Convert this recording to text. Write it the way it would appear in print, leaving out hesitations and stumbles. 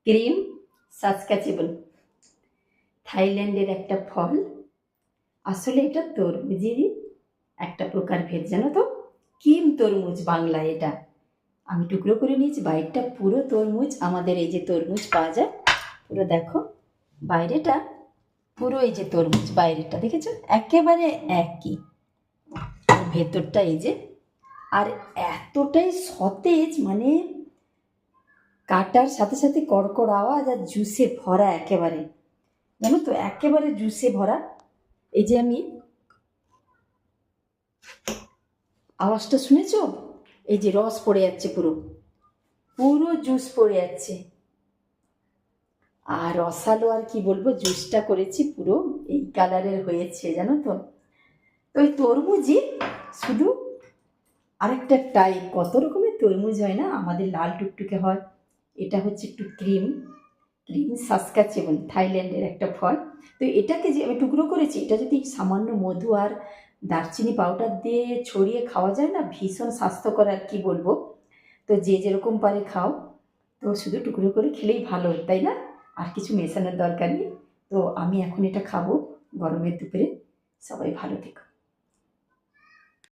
Cream সাসক্যাচেবল, থাইল্যান্ডের একটা ফল। আসলে এটা তরমুজেরই একটা প্রকারভেদ, জানো তো। কিম তরমুজ বাংলায় এটা। আমি টুকরো করে নিয়েছি, বাইরটা পুরো তরমুজ। আমাদের এই যে তরমুজ পাওয়া যায় পুরো, দেখো বাইরেটা পুরো, এই যে তরমুজ বাইরেটা দেখেছো একেবারে একই, আর ভেতরটা এই যে। আর এতটাই সতেজ, মানে কাটার সাথে সাথে কড়কড় আওয়াজ, আর জুসে ভরা একেবারে, জানো তো, একেবারে জুসে ভরা। এই যে আমি আওয়াজটা শুনেছো, এই যে রস পড়ে যাচ্ছে, পুরো পুরো জুস পড়ে যাচ্ছে। আর রসালো, আর কি বলবো, জুসটা করেছি পুরো এই কালারের হয়েছে, জানো তো। তো ওই তরমুজই শুধু আরেকটা টাইপ, কত রকমের তরমুজ হয় না, আমাদের লাল টুকটুকে হয়, এটা হচ্ছে একটু ক্রিম সাসক্যাচেবল, থাইল্যান্ডের একটা ফল। তো এটাকে যে আমি টুকরো করেছি, এটা যদি সামান্য মধু আর দারচিনি পাউডার দিয়ে ছড়িয়ে খাওয়া যায় না, ভীষণ স্বাস্থ্যকর, আর কি বলবো। তো যে যেরকম পারে খাও, তো শুধু টুকরো করে খেলেই ভালো, তাই না? আর কিছু মেশানোর দরকার নেই। তো আমি এখন এটা খাবো গরমের দুপুরে। সবাই ভালো থেকো।